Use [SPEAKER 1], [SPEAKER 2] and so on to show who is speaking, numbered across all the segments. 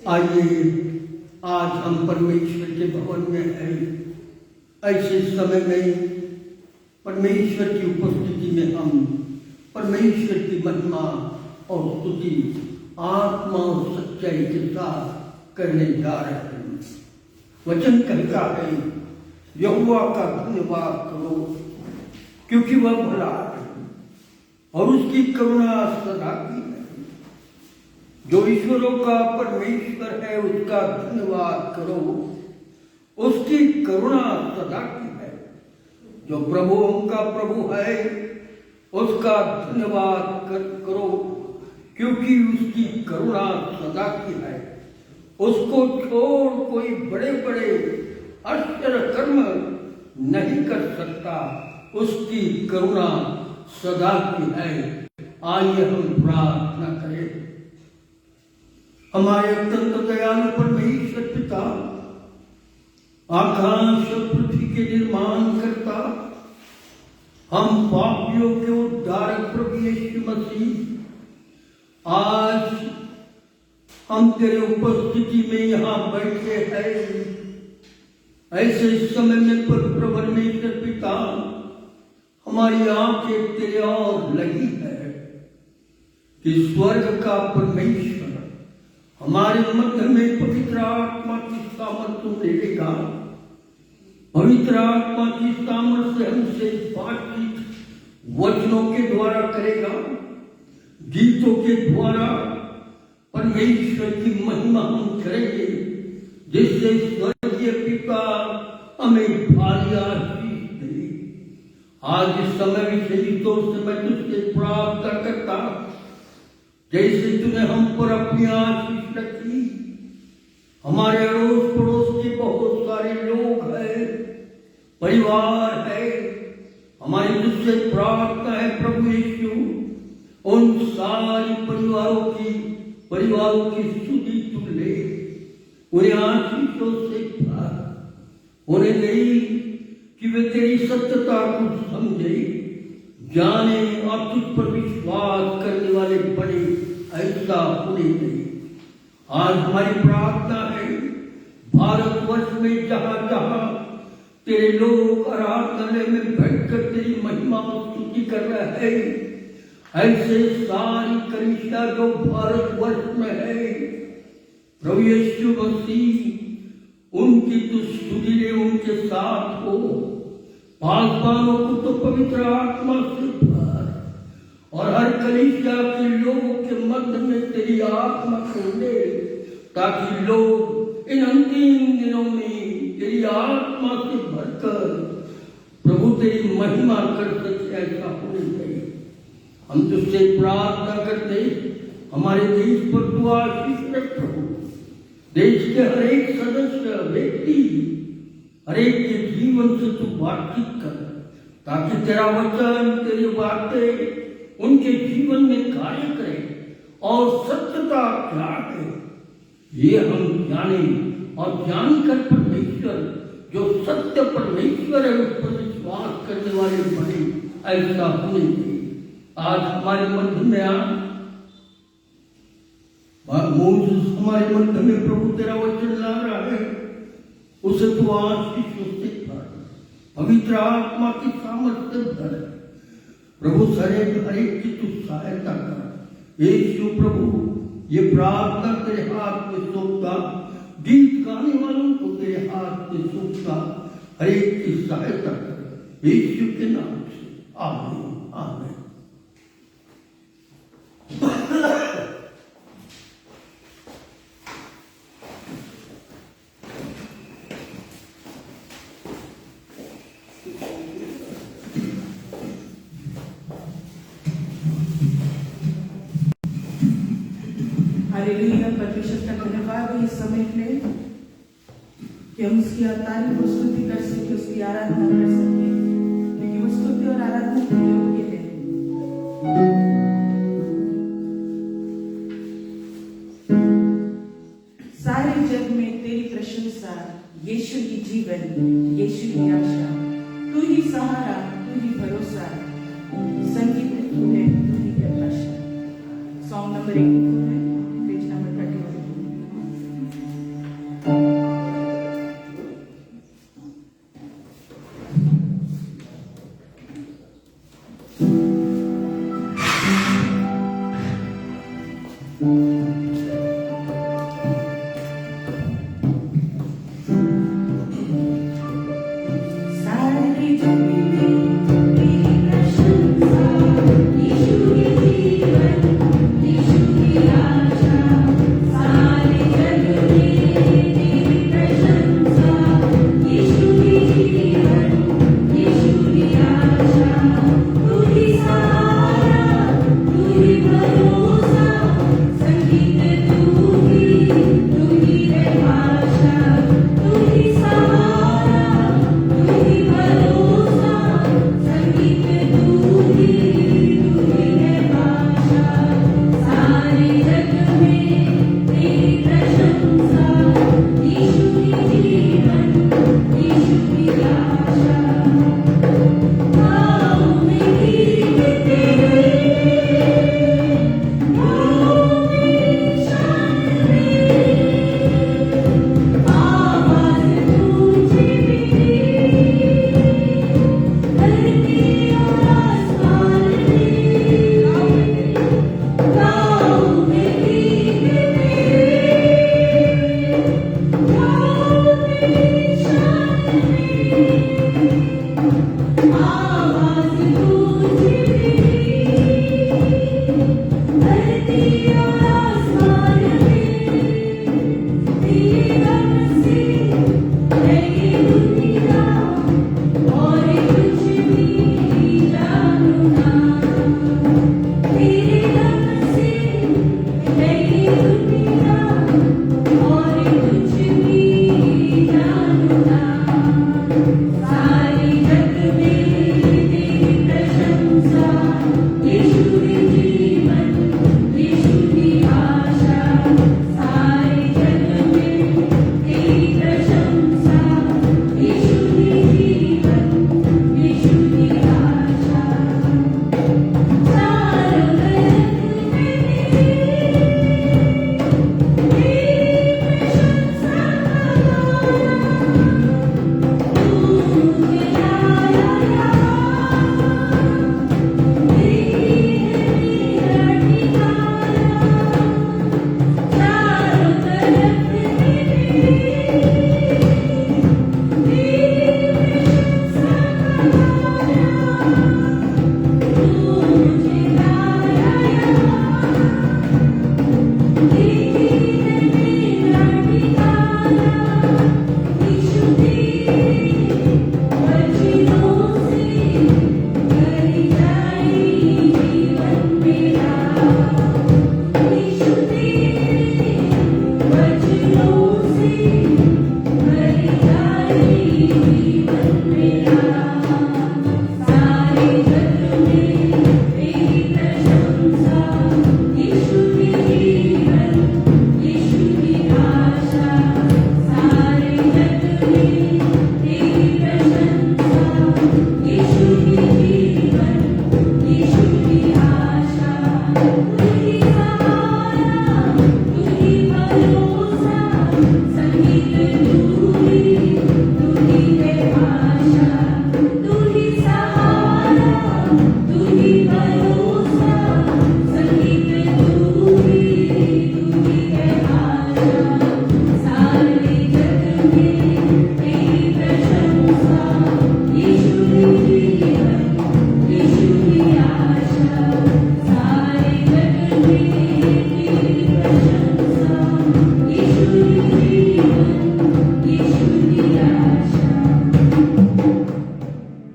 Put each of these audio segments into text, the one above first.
[SPEAKER 1] आइए आज हम परमेश्वर के भवन में हैं। ऐसे समय में परमेश्वर की उपस्थिति में हम परमेश्वर की महिमा और स्तुति आत्मा और सच्चाई के साथ करने जा रहे हैं। वचन कहता है, यहोवा का धन्यवाद करो क्योंकि वह भला है और उसकी करुणा सदा की है। जो ईश्वरों का परमेश्वर है उसका धन्यवाद करो, उसकी करुणा सदा की है। जो प्रभुओं का प्रभु है उसका धन्यवाद करो क्योंकि उसकी करुणा सदा की है। उसको छोड़ कोई बड़े बड़े आश्चर्य कर्म नहीं कर सकता, उसकी करुणा सदा की है। आइए हम प्रार्थना करें। हमारे अत्यंत दयालु परमेश्वर पिता, आकाश और पृथ्वी के निर्माण करता, हम पापियों के उद्धारक प्रभु यीशु मसीह, आज हम तेरे उपस्थिति में यहाँ बैठे हैं। ऐसे समय में परमेश्वर पिता, हमारी आंखें तेरे और लगी है कि स्वर्ग का परमेश्वर हमारे मध्य में पवित्र आत्मा की सामर्थ्य देगा। पवित्र आत्मा की सामर्थ्य से हमसे बातचीत वचनों के द्वारा करेगा, गीतों के द्वारा परमेश्वर की महिमा हम करेंगे, जिससे स्वर्गीय पिता हमें भारी आशीष दे। आज इस समय विशेष तौर से मैं तुझसे प्रार्थना करता, जैसे तूने हम पर अपनी आशीष रखी। हमारे अड़ोस पड़ोस के बहुत सारे लोग हैं, परिवार है, हमारी तुझसे प्रार्थना है प्रभु यीशु, उन सारी परिवारों की सुधि तू ले, उन्हें आशीषों से भर, उन्हें नहीं कि वे तेरी सत्यता को समझे, जाने और तुझ पर विश्वास करने वाले बने, ऐसा होने नहीं। आज हमारी प्रार्थना है, भारतवर्ष में जहां जहां तेरे लोग आराधनालय में बैठकर तेरी महिमा और स्तुति कर रहे हैं, ऐसे सारी कलीसिया जो भारतवर्ष में है, प्रभु यीशु मसीह उनकी तू स्तुति ले, उनके साथ हो। पासवानों को तो पवित्र आत्मा से भर और हर कलीसिया के लोगों के मध्य में तेरी आत्मा को ले, ताकि लोग इन अंतिम दिनों में तेरी आत्मा से भरकर प्रभु तेरी महिमा कर सके, ऐसा होने चाहिए। हम तुझसे प्रार्थना करते, हमारे देश पर तू आशीष रख प्रभु। देश के हर एक सदस्य व्यक्ति, हर एक के जीवन से तू बातचीत कर, ताकि तेरा वचन, तेरी बातें उनके जीवन में कार्य करे और सत्यता क्या है ये हम जाने, और जानकर परमेश्वर जो सत्य परमेश्वर है उस पर विश्वास करने वाले बने, ऐसा होने चाहिए। आज हमारे मध्य में हमारे मध्य में प्रभु तेरा वचन ला रहा है, उसे तू आशीषों से भर, पवित्र आत्मा की सामर्थ्य भर प्रभु। हर एक की तू सहायता कर यीशु प्रभु। ये प्रार्थना तेरे हाथ में सौंपता, गीत गाने वालों को तेरे हाथ में सौंपता, हर एक की सहायता कर यीशु के नाम से, आमीन आमीन।
[SPEAKER 2] हालेलुया। परमेश्वर का धन्यवाद इस समय के लिए कि हम उसकी तारीफ और स्तुति कर सके, उसकी आराधना कर सके, क्योंकि वो स्तुति और आराधना के योग्य है। सारे जग में तेरी प्रशंसा, यीशु की जीवन, यीशु की आशा, तू ही सहारा, तू ही भरोसा, संगीत तू है, तू ही प्रकाश। सॉन्ग नंबर 82 है, पेज नंबर 31। सारी जग में तेरी प्रशंसा, यीशु के जीवन, यीशु की आशा। सारे जग में तेरी प्रशंसा, यीशु के जीवन, यीशु की आशा। तू ही सहारा, तू ही भरोसा, संगीत तू ही है भाषा। तू ही सहारा, तू ही भरोसा, संगीत तू ही है भाषा। सारे जग में तेरी प्रशंसा, यीशु की जीवन, यीशु की आशा। गाँव में गीत तेरे, गाँव में शान में, आवाज़ गूंजे मेरी, धरती और आसमान में। गाँव में गीत तेरे, गाँव में शान में, आवाज़ गूंजे मेरी, धरती और आसमान में। तेरे दम से है ये दुनिया, और कुछ भी जानू ना। तेरे दम से है ये दुनिया, और कुछ भी जानू ना। सारी जग में तेरी प्रशंसा, यीशु के जीवन, यीशु की आशा। सारे जग में तेरी प्रशंसा, यीशु के जीवन, यीशु की आशा। चारों तरफ में तेरी प्रशंसा का गाना, मुझे आया तेरी है मेरा ठिकाना। चारों तरफ में तेरी प्रशंसा का गाना, मुझे आया तेरी है मेरा ठिकाना। यीशु तेरे वचनों से भर जाए जीवन मेरा। यीशु तेरे वचनों से भर जाए जीवन मेरा। सारे जग में तेरी प्रशंसा, यीशु के जीवन, यीशु की आशा। सारे जग में तेरी प्रशंसा, यीशु के जीवन, यीशु की आशा। तू ही सहारा, तू ही भरोसा, संगीत तू ही है भाषा। तू ही सहारा, तू ही भरोसा, संगीत तू ही है भाषा। सारे जग में तेरी प्रशंसा, यीशु के जीवन, यीशु की आशा। सारे जग में तेरी प्रशंसा, यीशु के जीवन, यीशु की आशा।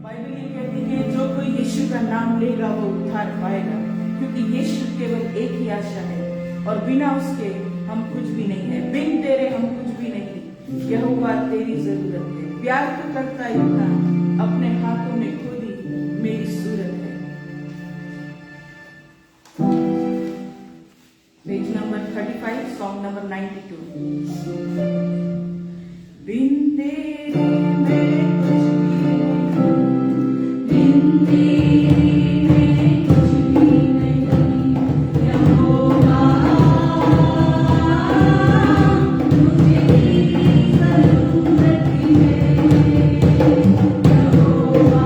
[SPEAKER 2] बाइबल ये कहती है जो कोई यीशु का नाम लेगा वो उद्धार पाएगा, क्योंकि यीशु केवल एक ही आशा है, और बिना उसके हम कुछ भी नहीं है। बिन तेरे हम कुछ भी नहीं। यहोवा तेरी जरूरत है। प्यार तो करता इतना, अपने हाथों में खुद ही मेरी सूरत है। Page number 35, song number 92। बिन तेरे मैं कुछ भी नहीं, बिन तेरे मैं कुछ भी नहीं। यहोवा मुझे तेरी जरूरत है। यहोवा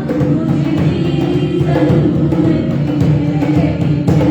[SPEAKER 2] मुझे तेरी जरूरत है।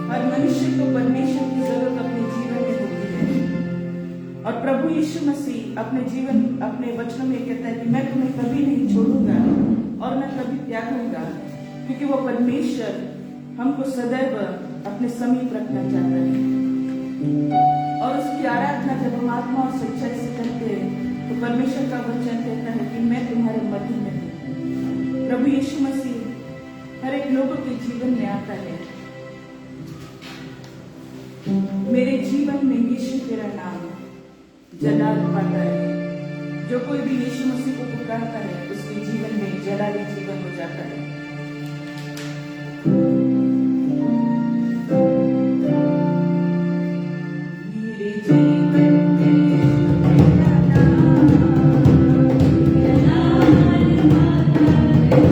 [SPEAKER 2] हर मनुष्य को परमेश्वर की जरूरत अपने जीवन में होती है और प्रभु यीशु मसीह अपने वचनों में कहता है कि मैं तुम्हें कभी नहीं छोड़ूंगा और न कभी त्यागूंगा, क्योंकि वो परमेश्वर हमको सदैव अपने समीप रखना चाहता है। और उसकी आराधना जब हम आत्मा और सच्चाई से करते हैं तो परमेश्वर का वचन कहता है कि मैं तुम्हारे मध्य में हूँ। प्रभु यीशु मसीह हर एक लोगों के जीवन में आता है। मेरे जीवन में यीशु तेरा नाम जलाल पाता है। जो कोई भी यीशु मसीह को पुकारता है उसके जीवन में जलाली जीवन हो जाता है। मेरे जीवन में तेरा नाम जलाल पाता है।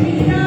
[SPEAKER 3] मेरा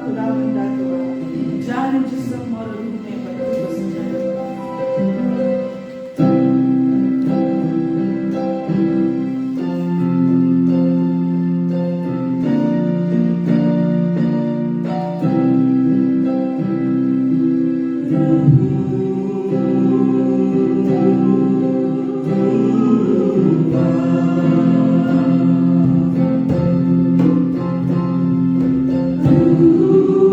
[SPEAKER 2] खुदावंदा तो जान जिस्म और रूह में बदल बस जाए।
[SPEAKER 1] Ooh.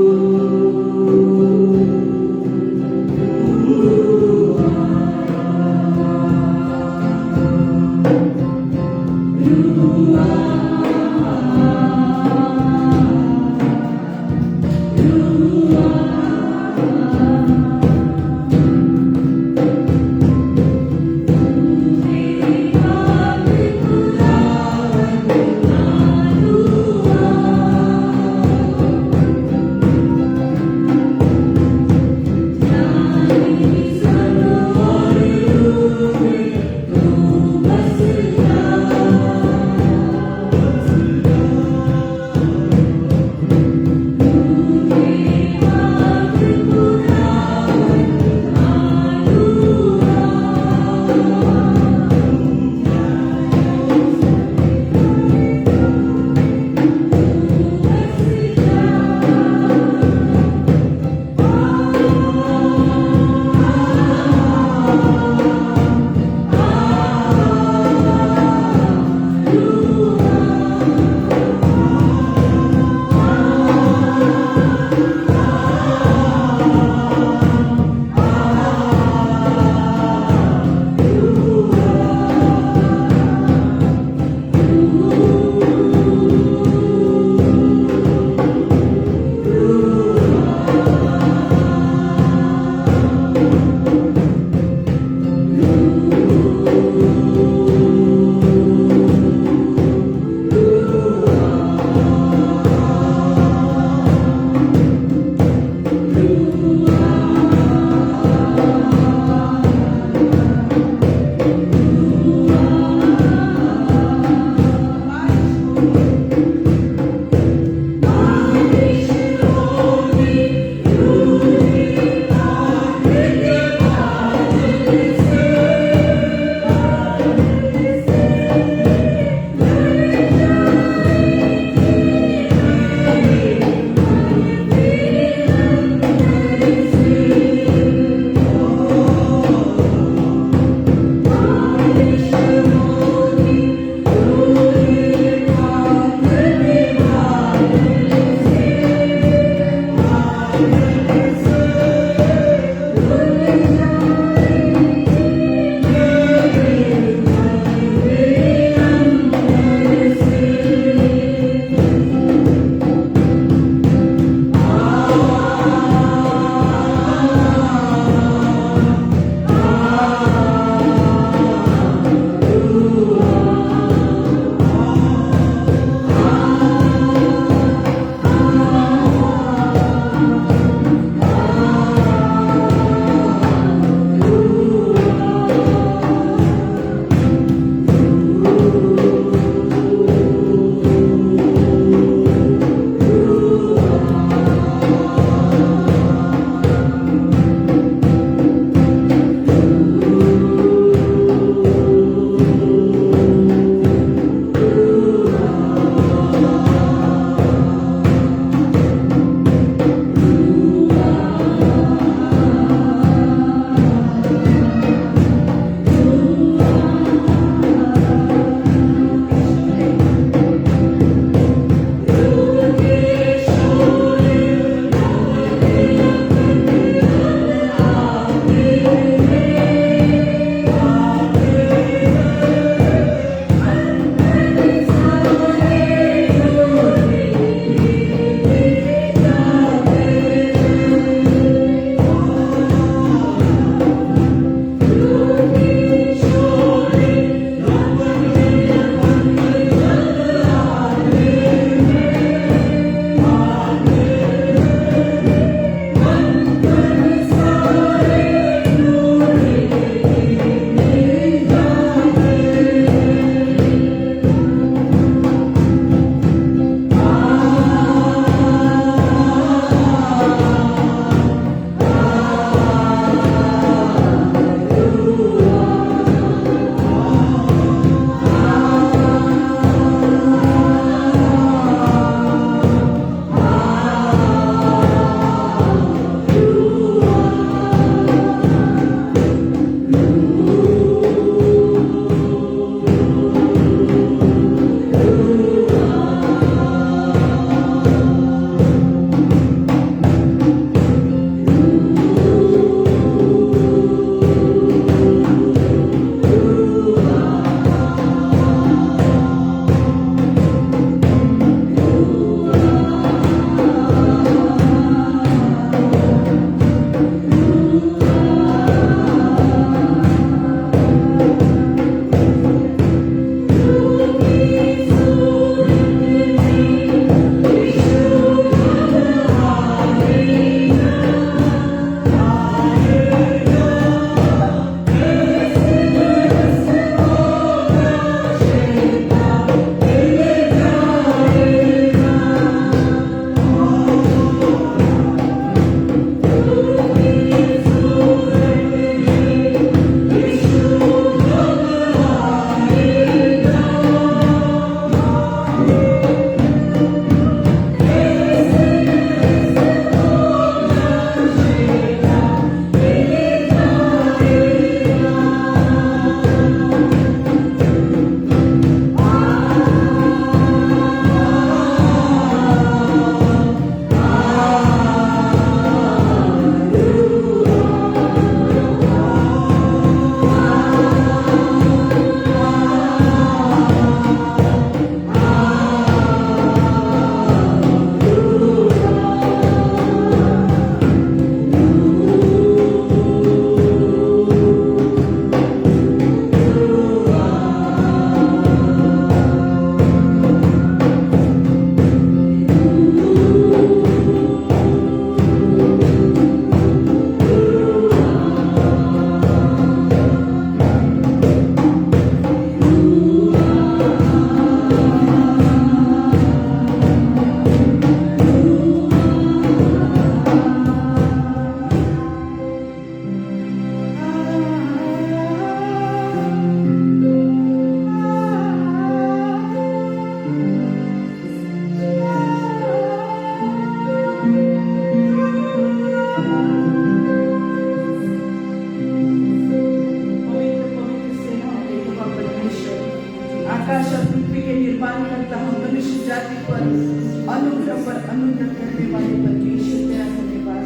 [SPEAKER 2] पर अनुग्रह करने वाले परमेश्वर तेरा धन्यवाद।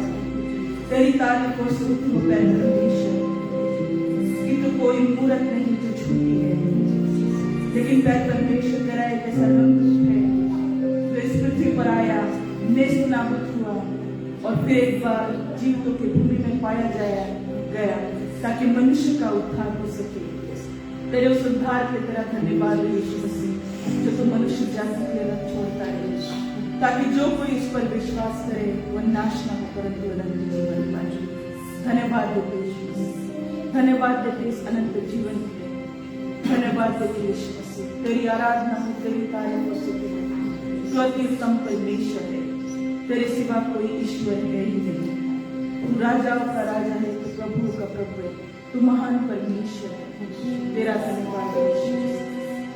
[SPEAKER 2] तेरी तारीफ और स्तुति हो पै परमेश्वर कि तो कोई मूर्त नहीं जो झूठी है, लेकिन पै परमेश्वर तेरा एक ऐसा रंग है जो इस पृथ्वी पर आया, नेस्तनाबूद हुआ और फिर एक बार जीवों की भूमि में पाया गया ताकि मनुष्य का उद्धार हो सके। तेरे उस उद्धार के तेरा धन्यवाद है यीशु मसीह, जो तू मनुष्य जाति के रख छोड़ता है ताकि जो कोई इस पर विश्वास करे वह नाश न हो परंतु अनंत जीवन पाए। धन्यवाद देते यीशु मसीह, धन्यवाद देते इस अनंत जीवन के लिए, धन्यवाद देते यीशु मसीह। तेरी आराधना हो, तेरी तारीफ हो सके। तू अति उत्तम परमेश्वर है, तेरे सिवा कोई ईश्वर है ही नहीं। तू राजाओं का राजा है, तू प्रभु का प्रभु है, तू महान परमेश्वर है। तेरा धन्यवाद यीशु मसीह,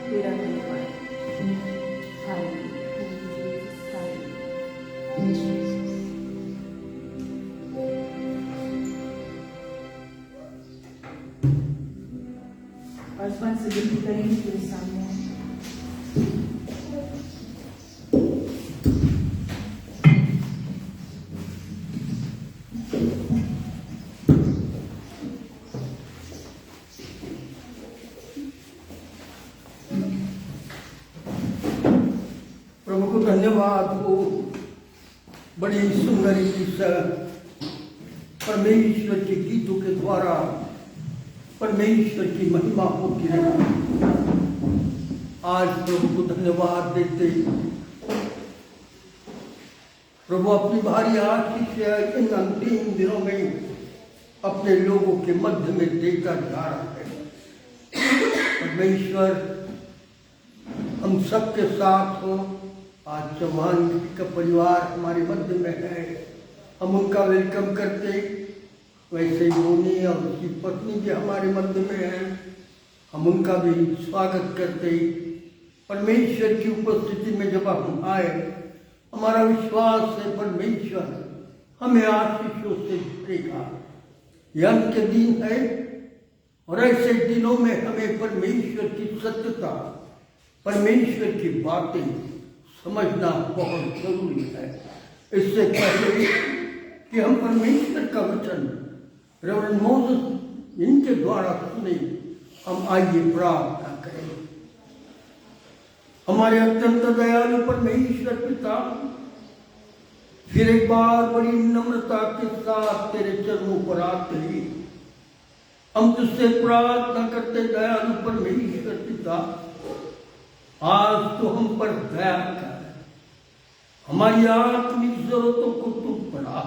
[SPEAKER 2] तेरा धन्यवाद। आसमान से विनती करेंगे तेरे सामने।
[SPEAKER 1] प्रभु को धन्यवाद हो, बड़ी सुंदर परमेश्वर के गीतों के द्वारा परमेश्वर की महिमा होती है। आज प्रभु को धन्यवाद देते प्रभु अपनी भारी आशीष इन अंतिम दिनों में अपने लोगों के मध्य में देकर जा रहा है। परमेश्वर हम सबके साथ हो। आज चौहान का परिवार हमारे मध्य में है, हम उनका वेलकम करते। वैसे ही मोनी और उसकी पत्नी भी हमारे मध्य में है, हम उनका भी स्वागत करते। परमेश्वर की उपस्थिति में जब हम आए, हमारा विश्वास है परमेश्वर हमें आशीषों से भरेगा। यह अंत के दिन है और ऐसे दिनों में हमें परमेश्वर की सत्यता, परमेश्वर की बातें समझना बहुत जरूरी है। इससे पहले कि हम परमेश्वर का वचन रेवरेंड मोसेस इनके द्वारा सुने, हम आइए प्रार्थना करें। हमारे अत्यंत दयालु परमेश्वर पिता, फिर एक बार बड़ी नम्रता के साथ तेरे चरणों पर आते ही हम तुझसे प्रार्थना करते, दयालु परमेश्वर पिता, आज तो हम पर दया कर, हमारी आत्मिक जरूरतों को तू बढ़ा।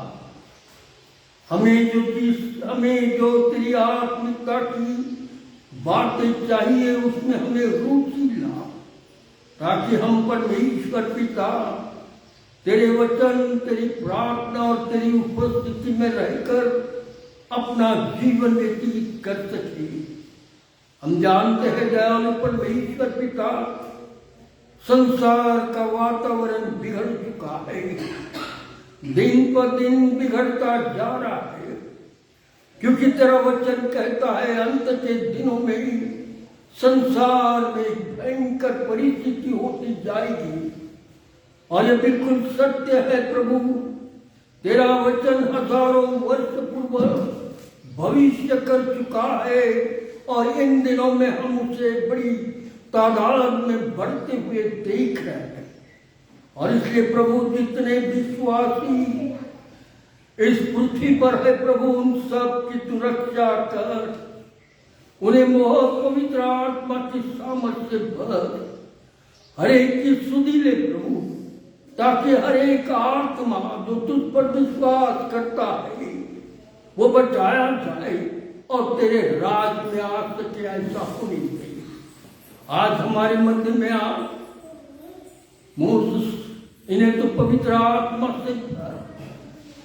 [SPEAKER 1] हमें जो तेरी आत्मिकता की बातें चाहिए उसमें हमें रुचि ला, ताकि हम परमेश्वर पिता तेरे वचन, तेरी प्रार्थना और तेरी उपस्थिति में रहकर अपना जीवन व्यतीत कर सके। हम जानते हैं दयालु परमेश्वर पिता, संसार का वातावरण बिगड़ चुका है, दिन पर दिन बिगड़ता जा रहा है, क्योंकि तेरा वचन कहता है अंत के दिनों में संसार में भयंकर परिस्थिति होती जाएगी। और यह बिल्कुल सत्य है प्रभु। तेरा वचन हजारों वर्ष पूर्व भविष्य कर चुका है और इन दिनों में हम उसे बड़ी तादाद में बढ़ते हुए देख रहे हैं। और इसलिए प्रभु जितने विश्वासी इस पृथ्वी पर है प्रभु, उन सब की तू रक्षा कर, उन्हें मोह पवित्र आत्मा की सामर्थ्य से भर, हर एक की सुधि ले प्रभु, ताकि हर एक आत्मा जो तुझ पर विश्वास करता है वो बचाया जाए और तेरे राज में आ सके। ऐसा होनी चाहिए। आज हमारे मध्य में आ मोसेस, इन्हें तो पवित्र आत्मा से भर,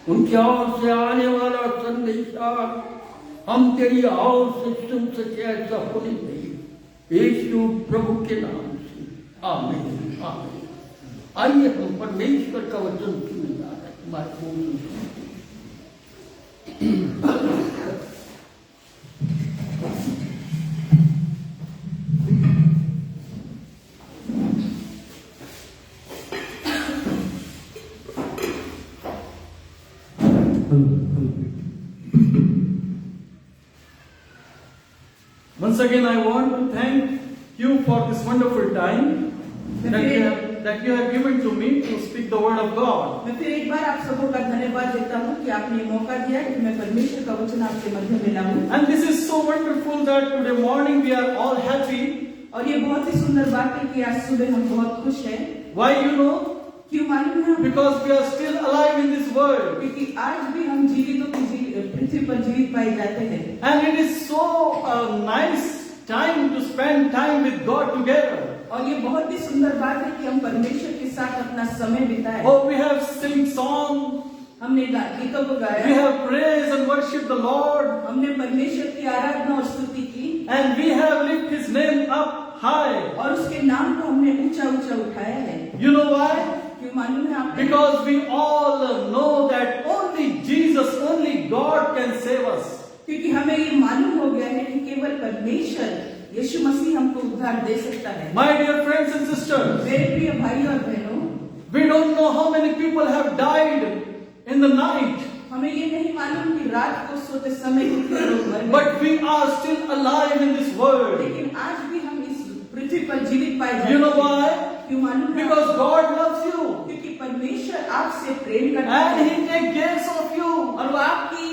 [SPEAKER 1] उनकी ओर से आने वाला संदेशा हम तेरी ओर से सुन सके। ऐसा होनी चाहिए यीशु प्रभु के नाम से, आमीन आमीन। आइए हम परमेश्वर का वचन सुने जा रहे हैं। तुम्हारे
[SPEAKER 3] Once again, I want to thank you for this wonderful time that you have given to me to speak the word of God.
[SPEAKER 2] मैं फिर एक बार आप सबों का धन्यवाद देता हूँ कि आपने मौका दिया कि मैं परमेश्वर का वचन आपके मध्य में लाऊं।
[SPEAKER 3] And this is so wonderful that today morning we are all happy.
[SPEAKER 2] और ये बहुत ही सुंदर बात है कि आज सुबह हम बहुत खुश हैं।
[SPEAKER 3] Why you know?
[SPEAKER 2] क्यों मालूम है?
[SPEAKER 3] Because we are still alive in this world.
[SPEAKER 2] क्योंकि आज भी हम जीवितों की पृथ्वी पर जीवित पाए जाते हैं।
[SPEAKER 3] And it is so nice time to spend time with God together.
[SPEAKER 2] और ये बहुत ही सुंदर बात है कि हम परमेश्वर के साथ अपना समय बिताएं।
[SPEAKER 3] Oh, we have sing song.
[SPEAKER 2] हमने गीतों को गाया।
[SPEAKER 3] We have praised and worshiped the Lord.
[SPEAKER 2] हमने परमेश्वर की आराधना और स्तुति की।
[SPEAKER 3] And we have lifted His name up high.
[SPEAKER 2] और उसके नाम को हमने ऊंचा ऊंचा उठाया है।
[SPEAKER 3] You know why?
[SPEAKER 2] क्यों मालूम है आपको?
[SPEAKER 3] Because we all know that only Jesus, only God can save us.
[SPEAKER 2] क्योंकि हमें ये मालूम हो गया है कि केवल परमेश्वर यीशु मसीह हमको उद्धार दे सकता है।
[SPEAKER 3] My dear friends and sisters,
[SPEAKER 2] मेरे प्रिय भाई और बहनों,
[SPEAKER 3] we don't know how many people have died in the night,
[SPEAKER 2] हमें ये नहीं मालूम कि रात को सोते समय कितने लोग मर गए।
[SPEAKER 3] but we are still alive in this world.
[SPEAKER 2] लेकिन आज भी हम इस पृथ्वी पर जीवित पाए जाते हैं।
[SPEAKER 3] You know why?
[SPEAKER 2] क्यों मालूम है?
[SPEAKER 3] Because God loves you
[SPEAKER 2] क्योंकि परमेश्वर आपसे प्रेम करता
[SPEAKER 3] and
[SPEAKER 2] है
[SPEAKER 3] He takes care of you.
[SPEAKER 2] और वो आपकी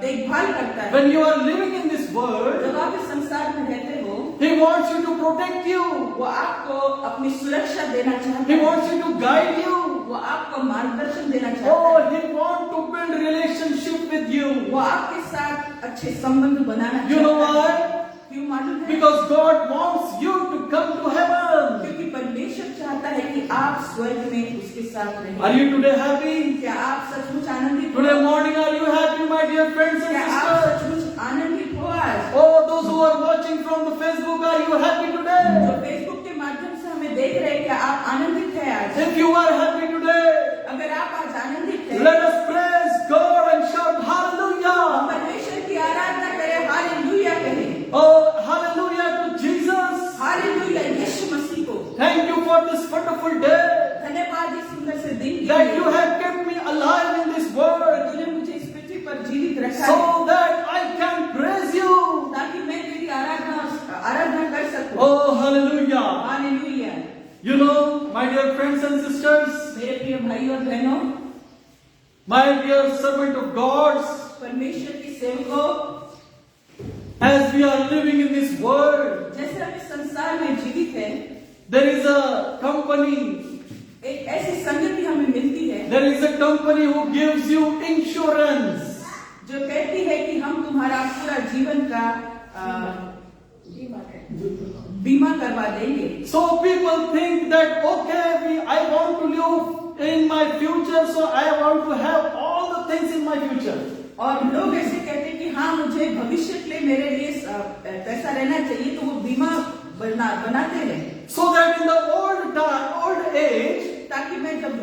[SPEAKER 2] देखभाल करता है।
[SPEAKER 3] When you are living in this world,
[SPEAKER 2] जब आप इस संसार में रहते हो,
[SPEAKER 3] He wants you to protect you.
[SPEAKER 2] वो आपको अपनी सुरक्षा देना चाहता
[SPEAKER 3] He
[SPEAKER 2] है।
[SPEAKER 3] wants you to guide you.
[SPEAKER 2] वो आपको मार्गदर्शन देना चाहता
[SPEAKER 3] Oh,
[SPEAKER 2] है।
[SPEAKER 3] He wants to build relationship with you.
[SPEAKER 2] वो आपके साथ अच्छे संबंध बनाना
[SPEAKER 3] You know
[SPEAKER 2] चाहता है।
[SPEAKER 3] why?
[SPEAKER 2] क्यों मालूम है?
[SPEAKER 3] Because God wants you to come to heaven.
[SPEAKER 2] क्योंकि परमेश्वर चाहता है कि आप स्वर्ग में उसके साथ रहें।
[SPEAKER 3] Are you today happy?
[SPEAKER 2] क्या आप सचमुच आनंदित हो?
[SPEAKER 3] Today morning, are you happy, my dear friends and
[SPEAKER 2] क्या आप
[SPEAKER 3] sisters?
[SPEAKER 2] सचमुच आनंदित हो आज?
[SPEAKER 3] Oh, those who are watching from the Facebook, are you happy
[SPEAKER 2] जो
[SPEAKER 3] today?
[SPEAKER 2] फेसबुक के माध्यम से हमें देख रहे हैं, क्या आप आनंदित हैं आज?
[SPEAKER 3] If you are happy today,
[SPEAKER 2] अगर आप आज आनंदित हैं,
[SPEAKER 3] let us praise God and shout hallelujah.
[SPEAKER 2] परमेश्वर की आराधना करें, हालेलुया कहें।
[SPEAKER 3] Oh, hallelujah to Jesus.
[SPEAKER 2] Hallelujah Yeshu Masih को।
[SPEAKER 3] Thank you for this wonderful day
[SPEAKER 2] धन्यवाद इस सुंदर से दिन के
[SPEAKER 3] that
[SPEAKER 2] लिए।
[SPEAKER 3] you have kept me alive in this world
[SPEAKER 2] तूने मुझे इस पृथ्वी पर जीवित रखा है
[SPEAKER 3] so that I can praise you.
[SPEAKER 2] ताकि मैं तेरी आराधना कर सकूं।
[SPEAKER 3] Oh, hallelujah.
[SPEAKER 2] Hallelujah.
[SPEAKER 3] You know, my dear friends and sisters,
[SPEAKER 2] मेरे प्रिय भाई और बहनों,
[SPEAKER 3] my dear servant of God,
[SPEAKER 2] परमेश्वर के सेवकों,
[SPEAKER 3] as we are living in this world,
[SPEAKER 2] जैसे हम इस संसार में जीवित हैं,
[SPEAKER 3] there is a company,
[SPEAKER 2] एक ऐसी संगति हमें मिलती है
[SPEAKER 3] there is a company who gives you insurance.
[SPEAKER 2] जो कहती है कि हम तुम्हारा पूरा जीवन का बीमा करवा देंगे।
[SPEAKER 3] So people think that, okay, I want to live in my future, so I want to have all the things in my future.
[SPEAKER 2] और लोग ऐसे कहते हैं कि हाँ मुझे भविष्य के लिए मेरे लिए पैसा रहना चाहिए, तो वो बीमा बनाते हैं।
[SPEAKER 3] So that in the old age,
[SPEAKER 2] ताकि मैं जब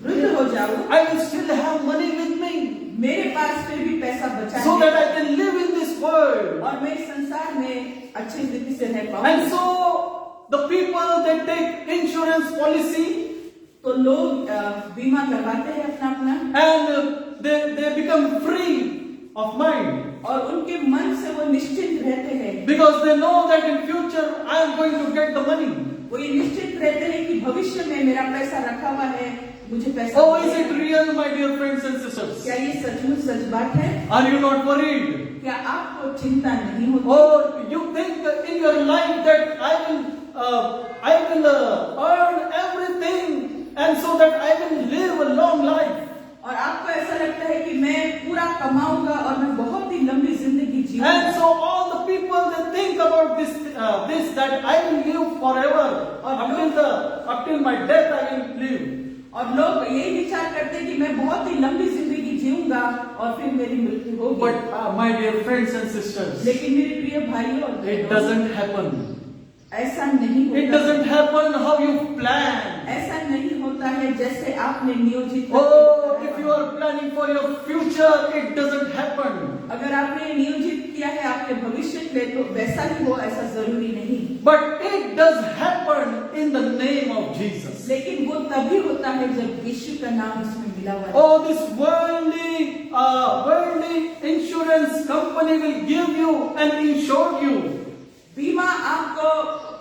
[SPEAKER 2] वृद्ध हो जाऊं,
[SPEAKER 3] I will still have money with me,
[SPEAKER 2] मेरे पास फिर भी पैसा बचा
[SPEAKER 3] so
[SPEAKER 2] है
[SPEAKER 3] that I can live in this world.
[SPEAKER 2] और मैं इस संसार में अच्छी स्थिति से रह पाऊं।
[SPEAKER 3] And so the people that take insurance policy,
[SPEAKER 2] तो लोग बीमा करवाते हैं अपना
[SPEAKER 3] and they become free of mind,
[SPEAKER 2] और उनके मन से वो निश्चिंत रहते हैं।
[SPEAKER 3] because they know that in future I am going to get the money.
[SPEAKER 2] वो ये निश्चित रहते हैं कि भविष्य में मेरा पैसा रखा हुआ है, मुझे पैसा
[SPEAKER 3] Oh, is
[SPEAKER 2] मिलेगा।
[SPEAKER 3] it real, my dear friends and sisters?
[SPEAKER 2] क्या ये सचमुच सच बात है?
[SPEAKER 3] Are you not worried?
[SPEAKER 2] क्या आपको चिंता नहीं होती?
[SPEAKER 3] Or you think that in your life that I will earn everything, and so that I will live a long life.
[SPEAKER 2] और आपको ऐसा लगता है कि मैं पूरा कमाऊंगा और मैं बहुत ही लंबी जिंदगी जीऊंगा।
[SPEAKER 3] And so all the people they think about this that I will live forever, or up till my death I will live.
[SPEAKER 2] और लोग यही विचार करते हैं कि मैं बहुत ही लंबी जिंदगी जीऊंगा और फिर मेरी मृत्यु होगी।
[SPEAKER 3] But my dear friends and sisters,
[SPEAKER 2] लेकिन मेरे प्रिय भाइयों और
[SPEAKER 3] it
[SPEAKER 2] बहनों,
[SPEAKER 3] doesn't happen.
[SPEAKER 2] ऐसा नहीं
[SPEAKER 3] It
[SPEAKER 2] होता।
[SPEAKER 3] doesn't happen how you plan.
[SPEAKER 2] ऐसा नहीं होता है जैसे आपने नियोजित।
[SPEAKER 3] Oh, if you are planning for your future, it doesn't happen.
[SPEAKER 2] अगर आपने नियोजित किया है आपके भविष्य के लिए, तो वैसा ही हो ऐसा जरूरी नहीं।
[SPEAKER 3] But it does happen in the name of Jesus.
[SPEAKER 2] लेकिन वो तभी होता है जब यीशु का नाम उसमें मिला हुआ है।
[SPEAKER 3] Oh, this worldly insurance company will give you and insure you.
[SPEAKER 2] बीमा आपको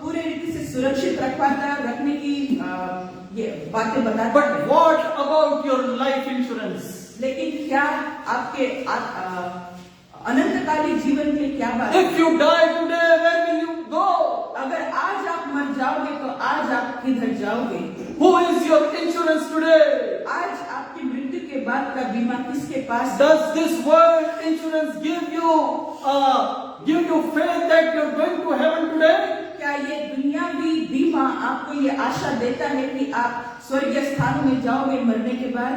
[SPEAKER 2] पूरे रीति से सुरक्षित रखने की ये बातें बताता है।
[SPEAKER 3] But what about your life insurance?
[SPEAKER 2] लेकिन क्या आपके अनंतकालीन जीवन के लिए क्या बात है?
[SPEAKER 3] If you die today, where will you go?
[SPEAKER 2] अगर आज आप मर जाओगे तो आज आप किधर जाओगे?
[SPEAKER 3] Who is your insurance today?
[SPEAKER 2] आज आपकी मृत्यु के बाद का बीमा किसके पास है?
[SPEAKER 3] Does this world insurance give you faith that you're going to heaven today?
[SPEAKER 2] क्या ये दुनियावी बीमा आपको ये आशा देता है कि आप स्वर्गीय स्थानों में जाओगे मरने के बाद?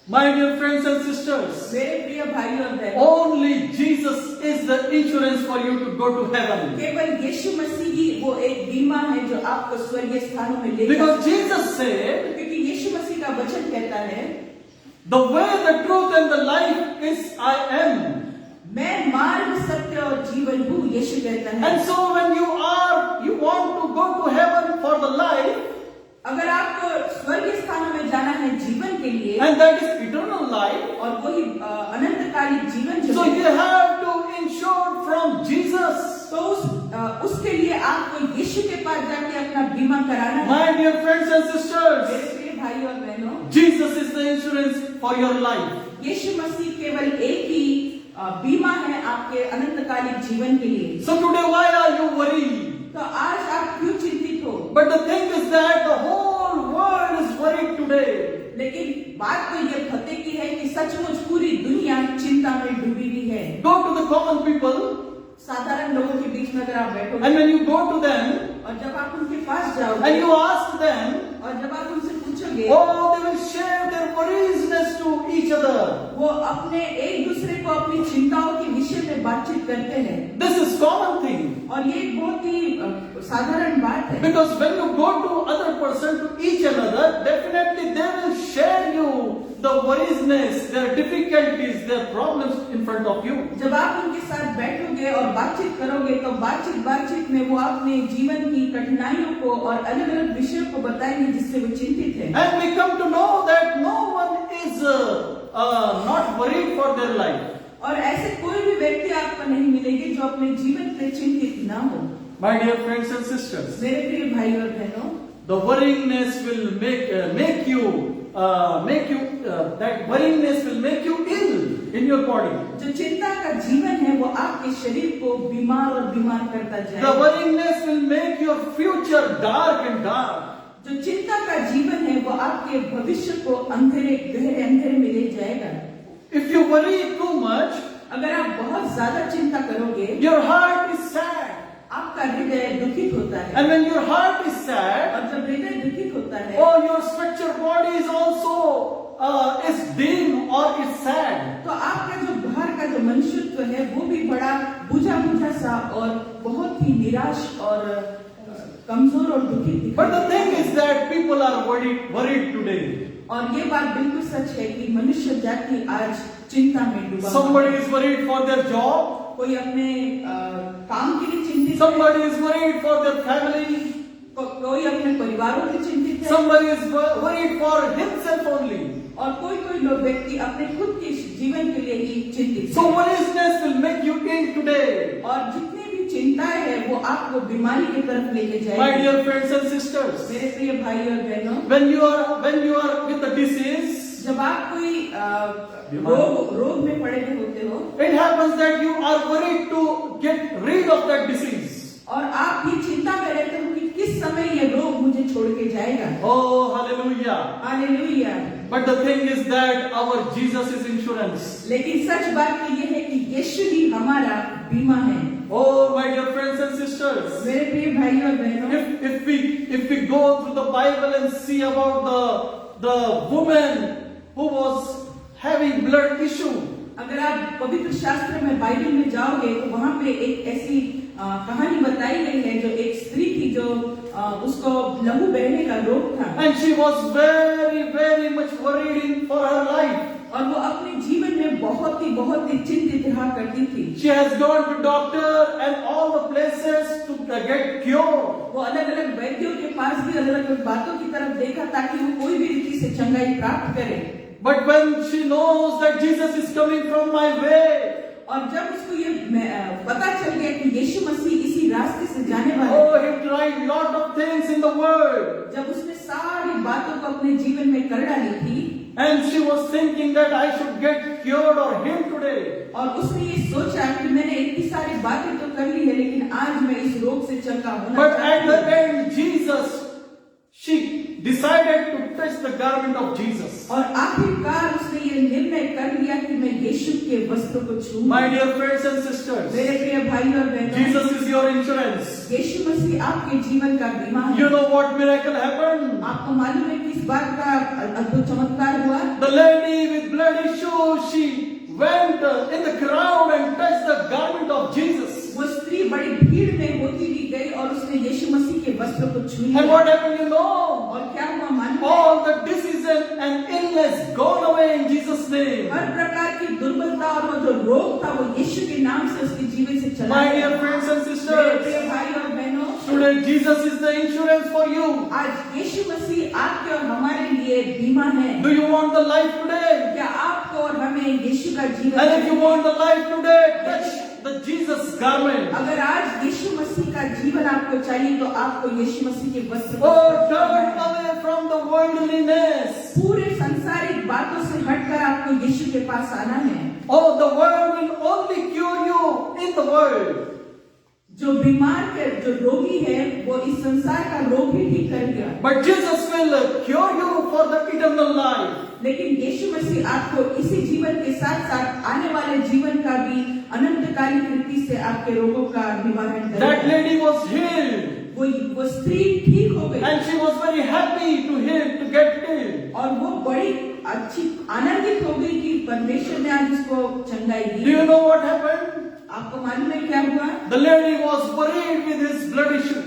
[SPEAKER 3] My dear friends and sisters,
[SPEAKER 2] मेरे प्रिय भाइयों और बहनों,
[SPEAKER 3] only Jesus is the insurance for you to go to heaven.
[SPEAKER 2] केवल यीशु मसीह ही वो एक बीमा है जो आपको स्वर्गीय स्थानों में ले
[SPEAKER 3] Because
[SPEAKER 2] जाता है।
[SPEAKER 3] Jesus said,
[SPEAKER 2] क्योंकि यीशु मसीह का वचन कहता है,
[SPEAKER 3] the way, the truth and the life is I am.
[SPEAKER 2] मैं मार्ग, सत्य और जीवन हूँ, यीशु कहता है।
[SPEAKER 3] And so when you want to go to heaven for the life,
[SPEAKER 2] अगर आपको स्वर्गीय स्थानों में जाना है जीवन के लिए,
[SPEAKER 3] and that is eternal life,
[SPEAKER 2] और वही अनंतकालीन जीवन जो
[SPEAKER 3] so
[SPEAKER 2] है,
[SPEAKER 3] you have to insure from Jesus.
[SPEAKER 2] तो उसके लिए आपको यीशु के पास जाके अपना बीमा कराना है।
[SPEAKER 3] My dear friends and
[SPEAKER 2] मेरे
[SPEAKER 3] sisters,
[SPEAKER 2] प्रिय भाई और बहनों,
[SPEAKER 3] Jesus is the insurance for your life.
[SPEAKER 2] यीशु मसीह केवल एक ही बीमा है आपके अनंतकालीन जीवन के लिए।
[SPEAKER 3] So today why are you worried?
[SPEAKER 2] तो आज आप क्यों चिंतित हो?
[SPEAKER 3] But the thing is that the whole world is worried today.
[SPEAKER 2] लेकिन बात तो ये पते की है कि सचमुच पूरी दुनिया चिंता में डूबी हुई है।
[SPEAKER 3] Go to the common people,
[SPEAKER 2] साधारण लोगों के बीच में अगर आप बैठोगे
[SPEAKER 3] and when you go to them
[SPEAKER 2] और जब आप उनके पास जाओगे
[SPEAKER 3] and you ask them,
[SPEAKER 2] और जब आप उनसे पूछोगे,
[SPEAKER 3] oh, they will share their worriesness to each other.
[SPEAKER 2] वो अपने एक दूसरे को अपनी चिंताओं के विषय में बातचीत करते हैं।
[SPEAKER 3] This is common thing.
[SPEAKER 2] और ये एक बहुत ही साधारण बात है।
[SPEAKER 3] Because when you go to other person, to each another, definitely they will share you the worriesness, their difficulties, their problems in front of you.
[SPEAKER 2] जब आप उनके साथ बैठोगे और बातचीत करोगे तो बातचीत में वो अपने जीवन की कठिनाइयों को और अलग अलग विषयों को बताएंगे जिससे वो चिंतित है।
[SPEAKER 3] And we come to know that no one is not worried for their life.
[SPEAKER 2] और ऐसे कोई भी व्यक्ति आपको नहीं मिलेंगे जो अपने जीवन पे चिंतित ना हो।
[SPEAKER 3] My dear friends and sisters,
[SPEAKER 2] मेरे प्रिय भाई और बहनों,
[SPEAKER 3] the worryingness will make you ill in your body.
[SPEAKER 2] जो चिंता का जीवन है वो आपके शरीर को बीमार और बीमार करता
[SPEAKER 3] The
[SPEAKER 2] जाएगा।
[SPEAKER 3] worryingness will make your future dark and dark.
[SPEAKER 2] जो चिंता का जीवन है वो आपके भविष्य को गहरे अंधेरे में ले जाएगा।
[SPEAKER 3] If you worry too much,
[SPEAKER 2] अगर आप बहुत ज्यादा चिंता करोगे,
[SPEAKER 3] your heart is sad.
[SPEAKER 2] आपका हृदय दुखित होता है।
[SPEAKER 3] And when your heart is sad,
[SPEAKER 2] और जब हृदय दुखित होता है,
[SPEAKER 3] oh, your spiritual body is also is dim or is sad.
[SPEAKER 2] तो आपका जो बाहर का जो मनुष्यत्व है वो भी बड़ा बुझा सा और बहुत ही निराश और कमजोर और दुखित दिखाई
[SPEAKER 3] But the
[SPEAKER 2] देता
[SPEAKER 3] thing
[SPEAKER 2] है।
[SPEAKER 3] is that people are worried today.
[SPEAKER 2] और ये बात बिल्कुल सच है कि मनुष्य जाति आज चिंता में डूबा हुआ
[SPEAKER 3] Somebody
[SPEAKER 2] है।
[SPEAKER 3] is worried for their job.
[SPEAKER 2] कोई अपने काम के लिए चिंतित है,
[SPEAKER 3] Somebody is worried for their family.
[SPEAKER 2] कोई अपने परिवारों के चिंतित है,
[SPEAKER 3] Somebody is worried for himself only.
[SPEAKER 2] और कोई लोग व्यक्ति अपने खुद के जीवन के लिए ही चिंतित
[SPEAKER 3] So
[SPEAKER 2] है।
[SPEAKER 3] worriousness will make you ill today.
[SPEAKER 2] और जितनी भी चिंताएं है वो आपको बीमारी की तरफ लेके
[SPEAKER 3] My
[SPEAKER 2] जाएगी।
[SPEAKER 3] dear friends and sisters,
[SPEAKER 2] मेरे प्रिय भाई और बहनों,
[SPEAKER 3] when you are with a disease,
[SPEAKER 2] जब आप कोई रोग में पड़े हुए होते हो
[SPEAKER 3] it happens that you are worried to get rid of that disease.
[SPEAKER 2] और आप ये चिंता में रहते हो कि किस समय ये रोग मुझे छोड़ के जाएगा।
[SPEAKER 3] Oh, hallelujah.
[SPEAKER 2] Hallelujah.
[SPEAKER 3] But the thing is that our Jesus is insurance.
[SPEAKER 2] लेकिन सच बात तो ये है कि यीशु ही हमारा बीमा है।
[SPEAKER 3] Oh, my dear friends and sisters,
[SPEAKER 2] मेरे प्रिय भाई और बहनों,
[SPEAKER 3] if we go through the Bible and see about the woman who was having blood issue,
[SPEAKER 2] अगर आप पवित्र शास्त्र में बाइबल में जाओगे तो वहाँ पे एक ऐसी कहानी बताई गई है जो एक स्त्री थी जो उसको लहू बहने का रोग था
[SPEAKER 3] and she was very much worried for her life.
[SPEAKER 2] और वो अपने जीवन में बहुत ही चिंतित रहा करती थी।
[SPEAKER 3] She has gone to doctor and all the places to get cure.
[SPEAKER 2] वो अलग अलग वैद्यों के पास भी अलग अलग बातों की तरफ देखा ताकि वो कोई भी रीति से चंगाई प्राप्त करे।
[SPEAKER 3] But when she knows that Jesus is coming from my way,
[SPEAKER 2] और जब उसको ये पता चल गया कि यीशु मसीह इसी रास्ते से जाने वाले
[SPEAKER 3] oh,
[SPEAKER 2] हैं,
[SPEAKER 3] he tried lot of things in the world.
[SPEAKER 2] जब उसने सारी बातों को अपने जीवन में कर डाली थी,
[SPEAKER 3] And she was thinking that I should get cured or healed today.
[SPEAKER 2] और उसने ये सोचा कि मैंने इतनी सारी बातें तो कर ली है, लेकिन आज मैं इस रोग से चंगा होना
[SPEAKER 3] But
[SPEAKER 2] चाहती
[SPEAKER 3] at the
[SPEAKER 2] हूँ।
[SPEAKER 3] end, she decided to touch the garment of Jesus.
[SPEAKER 2] और आखिरकार उसने ये निर्णय कर लिया कि मैं यीशु के वस्त्र को छूऊंगी।
[SPEAKER 3] My dear friends and sisters,
[SPEAKER 2] मेरे प्रिय भाई और बहनों,
[SPEAKER 3] Jesus is your insurance.
[SPEAKER 2] यीशु मसीह आपके जीवन का बीमा है।
[SPEAKER 3] You know what miracle happened?
[SPEAKER 2] आपको मालूम है किस बात का अद्भुत चमत्कार हुआ?
[SPEAKER 3] The lady with blood issue, she went in the crowd and touched the garment of Jesus.
[SPEAKER 2] वो स्त्री बड़ी भीड़ में होती हुई गई और उसने यीशु मसीह के वस्त्र को छू
[SPEAKER 3] And
[SPEAKER 2] लिया।
[SPEAKER 3] what happened, you know?
[SPEAKER 2] और क्या हुआ मालूम है?
[SPEAKER 3] All the diseases and illness gone away in Jesus' name.
[SPEAKER 2] हर प्रकार की दुर्बलता और वो जो रोग था वो यीशु के नाम से उसके जीवन से चला
[SPEAKER 3] My
[SPEAKER 2] गया।
[SPEAKER 3] dear friends and
[SPEAKER 2] मेरे
[SPEAKER 3] sisters,
[SPEAKER 2] प्रिय भाई और बहनों,
[SPEAKER 3] today Jesus is the insurance for you.
[SPEAKER 2] आज यीशु मसीह आपके और हमारे लिए बीमा है।
[SPEAKER 3] Do you want the life today?
[SPEAKER 2] क्या आपको और हमें यीशु का जीवन
[SPEAKER 3] And if
[SPEAKER 2] है?
[SPEAKER 3] you want the life today, touch the Jesus garment.
[SPEAKER 2] अगर आज यीशु मसीह का जीवन आपको चाहिए तो आपको यीशु मसीह के वस्त्र को
[SPEAKER 3] Oh,
[SPEAKER 2] छूना
[SPEAKER 3] turn
[SPEAKER 2] है।
[SPEAKER 3] away from the worldliness.
[SPEAKER 2] पूरे संसारिक बातों से हटकर आपको यीशु के पास आना है।
[SPEAKER 3] Oh, the world will only cure you in the world.
[SPEAKER 2] जो बीमार के जो रोगी है वो इस संसार का रोग भी ठीक करेगा,
[SPEAKER 3] But Jesus will cure you for the eternal life.
[SPEAKER 2] लेकिन यीशु मसीह आपको इसी जीवन के साथ साथ आने वाले जीवन का भी अनंतकालीन रीति से आपके रोगों का निवारण
[SPEAKER 3] That
[SPEAKER 2] करेगा।
[SPEAKER 3] lady was healed.
[SPEAKER 2] वो स्त्री ठीक हो गई
[SPEAKER 3] And she was very happy to get healed.
[SPEAKER 2] और वो बड़ी अच्छी आनंदित हो गई कि परमेश्वर ने आज उसको चंगाई
[SPEAKER 3] Do
[SPEAKER 2] the.
[SPEAKER 3] you know what happened?
[SPEAKER 2] आपको मालूम है क्या हुआ?
[SPEAKER 3] The lady was worried with his blood issue.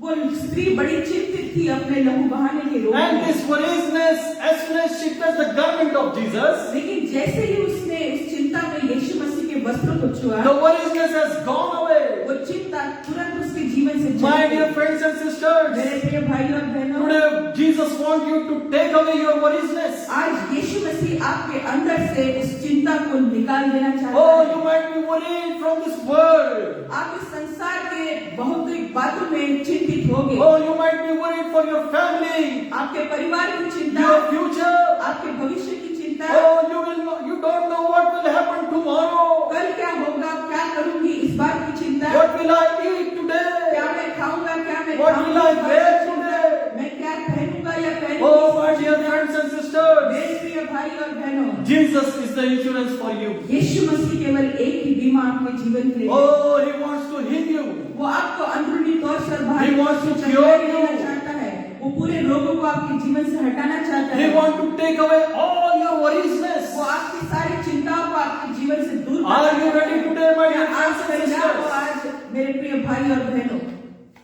[SPEAKER 2] वो स्त्री बड़ी चिंतित थी अपने लहू बहाने के रोग
[SPEAKER 3] And
[SPEAKER 2] में।
[SPEAKER 3] this worriousness, as soon as she touched the garment of Jesus,
[SPEAKER 2] लेकिन जैसे ही उसने इस चिंता में यीशु मसीह के वस्त्र को छुआ,
[SPEAKER 3] the worriousness has gone away.
[SPEAKER 2] वो चिंता तुरंत उसके जीवन से
[SPEAKER 3] My
[SPEAKER 2] चली
[SPEAKER 3] dear
[SPEAKER 2] गई।
[SPEAKER 3] friends and sisters,
[SPEAKER 2] मेरे प्रिय भाई और बहनों,
[SPEAKER 3] today Jesus wants you to take away your worriousness.
[SPEAKER 2] आज यीशु मसीह आपके अंदर से उस चिंता को निकाल देना चाहता
[SPEAKER 3] Oh,
[SPEAKER 2] है।
[SPEAKER 3] you might be worried from this world.
[SPEAKER 2] आप इस संसार के बहुत बातों में चिंतित हो गए।
[SPEAKER 3] Oh, you might be worried for your family,
[SPEAKER 2] आपके परिवार की चिंता,
[SPEAKER 3] your future.
[SPEAKER 2] आपके भविष्य की चिंता,
[SPEAKER 3] Oh, you don't know what will happen tomorrow.
[SPEAKER 2] कल क्या होगा, क्या करूंगी, इस बात की चिंता,
[SPEAKER 3] What will I eat today?
[SPEAKER 2] क्या मैं खाऊंगा, क्या मैं
[SPEAKER 3] What will I
[SPEAKER 2] खाऊंगा,
[SPEAKER 3] wear today?
[SPEAKER 2] मैं क्या पहनूंगा या पहनूंगी।
[SPEAKER 3] Oh, my dear friends and sisters,
[SPEAKER 2] मेरे प्रिय भाई और बहनों,
[SPEAKER 3] Jesus is the insurance for you.
[SPEAKER 2] यीशु मसीह केवल एक ही बीमा आपके जीवन के लिए है।
[SPEAKER 3] Oh, He wants to heal you.
[SPEAKER 2] वो आपको अंदरूनी तौर से और बाहरी
[SPEAKER 3] He wants
[SPEAKER 2] तौर
[SPEAKER 3] to
[SPEAKER 2] से
[SPEAKER 3] cure
[SPEAKER 2] चंगाई
[SPEAKER 3] you.
[SPEAKER 2] देना चाहता है। वो पूरे रोगों को आपके जीवन से हटाना चाहता
[SPEAKER 3] He
[SPEAKER 2] है।
[SPEAKER 3] wants to take away all your worriousness.
[SPEAKER 2] वो आपकी सारी चिंताओं को आपके जीवन से दूर
[SPEAKER 3] Are
[SPEAKER 2] करना
[SPEAKER 3] you
[SPEAKER 2] चाहता
[SPEAKER 3] ready
[SPEAKER 2] है।
[SPEAKER 3] today, my
[SPEAKER 2] क्या
[SPEAKER 3] dear
[SPEAKER 2] आप
[SPEAKER 3] friends and
[SPEAKER 2] तैयार हो
[SPEAKER 3] sisters?
[SPEAKER 2] आज मेरे प्रिय भाई और बहनों?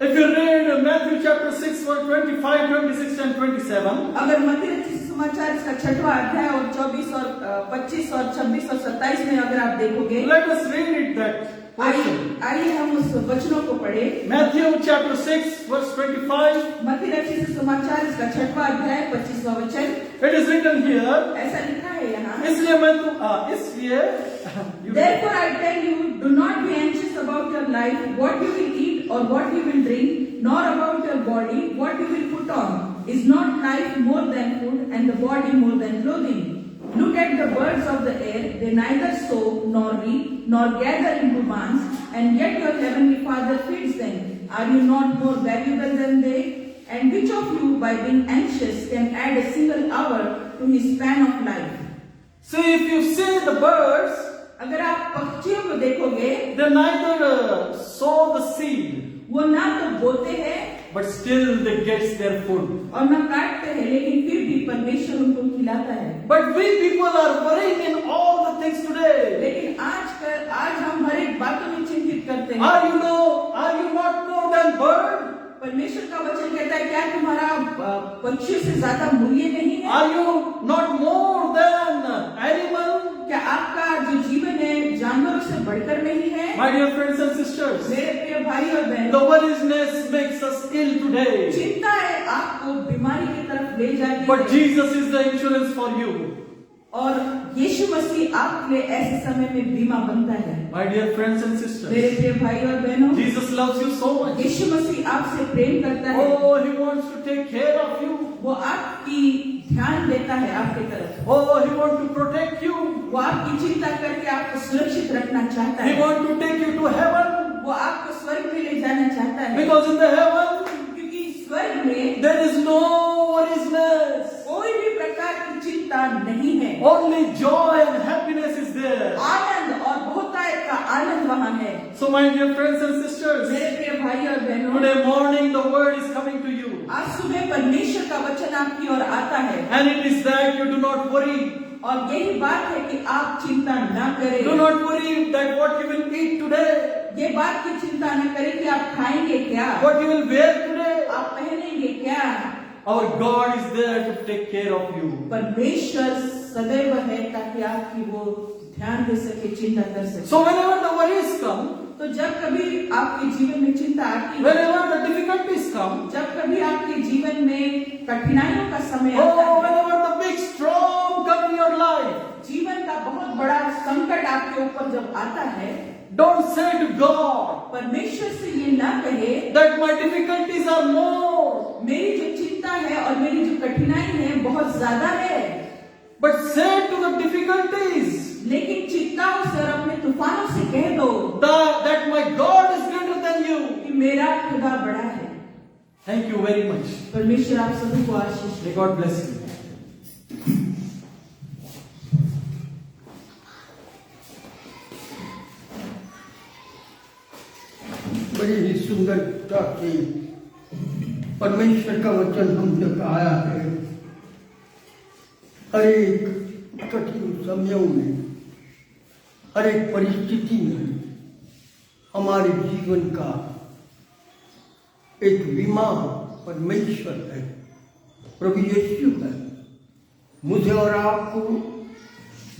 [SPEAKER 3] If you read Matthew chapter 6 verse 25, 26 and 27,
[SPEAKER 2] अगर मत्ती रचित समाचार इसका 6वां अध्याय और 24 और 25 और 26 और 27 में अगर आप देखोगे,
[SPEAKER 3] let us read it that portion.
[SPEAKER 2] आइए हम उस वचनों को पढ़े।
[SPEAKER 3] Matthew chapter 6 verse 25,
[SPEAKER 2] मत्ती रचित समाचार इसका 6वां अध्याय 25वां वचन,
[SPEAKER 3] it is written here.
[SPEAKER 2] ऐसा लिखा है यहाँ।
[SPEAKER 3] इसलिए
[SPEAKER 2] Therefore I tell you, do not be anxious about your life, what you will eat or what you will drink, nor about your body, what you will put on. Is not life more than food, and the body more than clothing? Look at the birds of the air, they neither sow nor reap, nor gather into barns, and yet your heavenly Father feeds them. Are you not more valuable than they? And which of you, by being anxious, can add a single hour to his span of life?
[SPEAKER 3] see, if you see the birds,
[SPEAKER 2] अगर आप पक्षियों को देखोगे,
[SPEAKER 3] they neither sow the seed,
[SPEAKER 2] वो ना तो बोते हैं
[SPEAKER 3] but still they get their food.
[SPEAKER 2] और ना काटते हैं, लेकिन फिर भी परमेश्वर उनको खिलाता है।
[SPEAKER 3] But we people are worrying in all the things today.
[SPEAKER 2] लेकिन आज हम हर एक बातों में चिंतित करते हैं।
[SPEAKER 3] Are you not more than bird?
[SPEAKER 2] परमेश्वर का वचन कहता है, क्या तुम्हारा पक्षियों से ज्यादा मूल्य नहीं है?
[SPEAKER 3] Are you not more than animal?
[SPEAKER 2] क्या आपका जो जीवन है जानवरों से बढ़कर नहीं है?
[SPEAKER 3] My dear friends and sisters,
[SPEAKER 2] मेरे प्रिय भाई और
[SPEAKER 3] the
[SPEAKER 2] बहनों,
[SPEAKER 3] worriousness makes us ill today.
[SPEAKER 2] चिंता है आपको बीमारी की तरफ ले जाती
[SPEAKER 3] But
[SPEAKER 2] है,
[SPEAKER 3] Jesus is the insurance for you.
[SPEAKER 2] और यीशु मसीह आपके लिए ऐसे समय में बीमा बनता है।
[SPEAKER 3] My dear friends and
[SPEAKER 2] मेरे
[SPEAKER 3] sisters,
[SPEAKER 2] प्रिय भाई और बहनों,
[SPEAKER 3] Jesus loves you so much.
[SPEAKER 2] यीशु मसीह आपसे प्रेम करता है।
[SPEAKER 3] Oh, He wants to take care of you.
[SPEAKER 2] वो आपकी ध्यान देता है आपकी तरफ।
[SPEAKER 3] Oh, He wants to protect you.
[SPEAKER 2] वो आपकी चिंता करके आपको सुरक्षित रखना चाहता
[SPEAKER 3] He
[SPEAKER 2] है।
[SPEAKER 3] wants to take you to heaven.
[SPEAKER 2] वो आपको स्वर्ग में ले जाना चाहता है।
[SPEAKER 3] Because in the heaven,
[SPEAKER 2] क्योंकि स्वर्ग में
[SPEAKER 3] there is no worries.
[SPEAKER 2] कोई भी प्रकार की चिंता नहीं है।
[SPEAKER 3] Only joy and happiness is there.
[SPEAKER 2] आनंद और बहुतायत का आनंद वहाँ है।
[SPEAKER 3] So my dear friends and sisters,
[SPEAKER 2] मेरे प्रिय भाई और बहनों,
[SPEAKER 3] today morning the word is coming to you.
[SPEAKER 2] आज सुबह परमेश्वर का वचन आपकी ओर आता है
[SPEAKER 3] And it is that you do not worry.
[SPEAKER 2] और यही बात है कि आप चिंता न करें।
[SPEAKER 3] Do not worry that what you will eat today,
[SPEAKER 2] ये बात की चिंता न करें कि आप खाएंगे क्या,
[SPEAKER 3] what you will wear today.
[SPEAKER 2] आप पहनेंगे क्या।
[SPEAKER 3] Our God is there to take care of you.
[SPEAKER 2] परमेश्वर सदैव है ताकि आपकी वो ध्यान दे सके, चिंता कर सके।
[SPEAKER 3] So whenever the worries come,
[SPEAKER 2] तो जब कभी आपके जीवन में चिंता आती है,
[SPEAKER 3] whenever the difficulties come,
[SPEAKER 2] जब कभी आपके जीवन में कठिनाइयों का समय आता
[SPEAKER 3] oh,
[SPEAKER 2] है,
[SPEAKER 3] whenever the big storm comes in your life,
[SPEAKER 2] जीवन का बहुत बड़ा संकट आपके ऊपर जब आता है,
[SPEAKER 3] don't say to God
[SPEAKER 2] परमेश्वर से ये ना कहे
[SPEAKER 3] that my difficulties are more,
[SPEAKER 2] मेरी जो चिंता है और मेरी जो कठिनाई है बहुत ज्यादा है,
[SPEAKER 3] but say to the difficulties
[SPEAKER 2] लेकिन चिंताओं से और अपने तूफानों से कह दो
[SPEAKER 3] that my God is greater than you.
[SPEAKER 2] कि मेरा खुदा बड़ा है।
[SPEAKER 3] Thank you very much.
[SPEAKER 2] परमेश्वर आप सभी को आशीष दे।
[SPEAKER 3] May God bless you.
[SPEAKER 1] बड़ी ही सुंदरता से परमेश्वर का वचन हम तक आया है। हर एक कठिन समयों में, हर एक परिस्थिति में हमारे जीवन का एक बीमा परमेश्वर है, प्रभु यीशु है। मुझे और आपको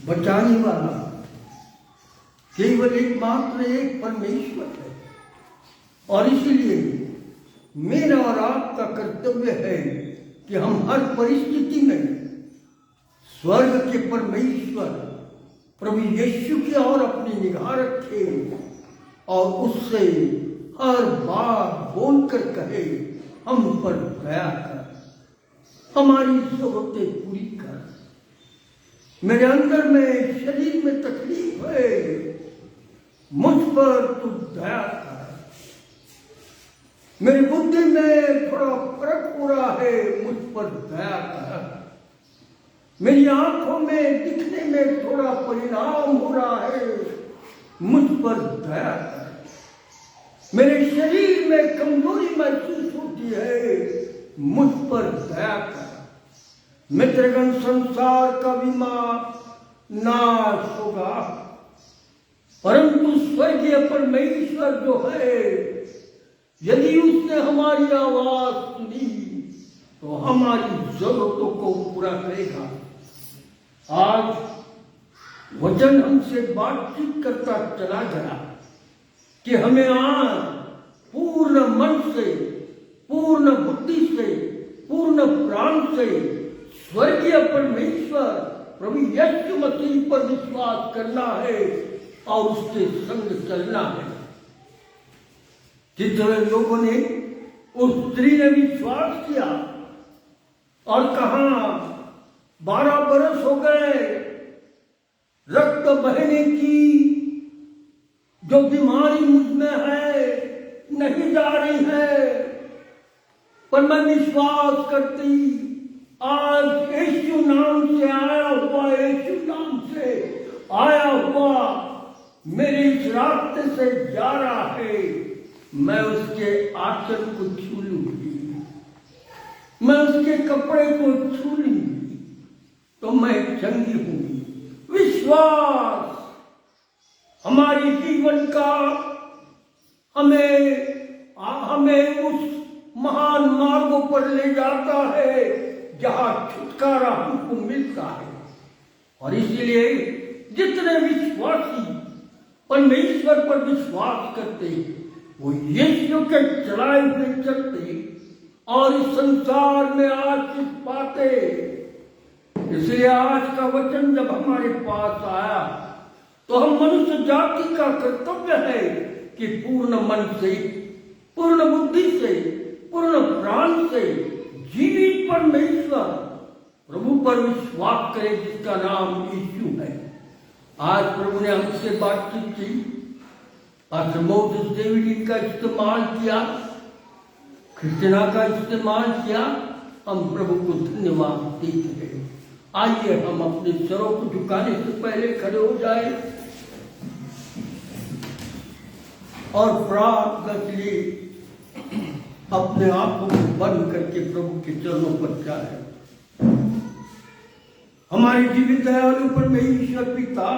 [SPEAKER 1] बचाने वाला केवल एकमात्र एक परमेश्वर है। और इसलिए मेरा और आपका कर्तव्य है कि हम हर परिस्थिति में स्वर्ग के परमेश्वर प्रभु यीशु की ओर अपनी निगाह रखें और उससे हर बात बोलकर कहे, हम पर दया कर, हमारी जरूरतें पूरी कर। मेरे अंदर में शरीर में तकलीफ है, मुझ पर तू दया कर। मेरी बुद्धि में थोड़ा फर्क हो रहा है, मुझ पर दया कर। मेरी आंखों में दिखने में थोड़ा परिणाम हो रहा है, मुझ पर दया कर। मेरे शरीर में कमजोरी महसूस होती है, मुझ पर दया कर। मित्रगण, संसार का बीमा नाश होगा, परंतु स्वर्गीय परमेश्वर जो है, यदि उसने हमारी आवाज सुनी तो हमारी जरूरतों को पूरा करेगा। आज वचन हमसे बातचीत करता चला गया कि हमें आज पूर्ण मन से, पूर्ण बुद्धि से, पूर्ण प्राण से स्वर्गीय परमेश्वर प्रभु यीशु मसीह पर विश्वास करना है और उसके संग चलना है। जिन लोगों ने, उस स्त्री ने विश्वास किया और कहा 12 बरस हो गए, रक्त बहने की जो बीमारी मुझ में है नहीं जा रही है, पर मैं विश्वास करती, आज यीशु नाम से आया हुआ, यीशु नाम से आया हुआ मेरे इस रास्ते से जा रहा है, मैं उसके आंचल को छू लूंगी, मैं उसके कपड़े को छू लूंगी तो मैं चंगी हूंगी। विश्वास हमारे जीवन का हमें उस महान मार्गों पर ले जाता है जहां छुटकारा हमको मिलता है। और इसलिए जितने विश्वासी परमेश्वर पर विश्वास करते, वो यीशु के चलाए हुए चलते और इस संसार में आशीष पाते। इसलिए आज का वचन जब हमारे पास आया तो हम मनुष्य जाति का कर्तव्य है कि पूर्ण मन से, पूर्ण बुद्धि से, पूर्ण प्राण से जीवित परमेश्वर प्रभु पर विश्वास करे जिसका नाम यीशु है। आज प्रभु ने हमसे बातचीत की, पास्टर मोसेस डेविड का इस्तेमाल किया, क्रिस्टिना का इस्तेमाल किया, हम प्रभु को धन्यवाद देते हैं। आइए हम अपने सरों को झुकाने से पहले खड़े हो जाए और प्रार्थना के लिए अपने आंखों को बंद करके प्रभु के चरणों पर जाए। हमारे जीवित दयालु परमेश्वर पिता,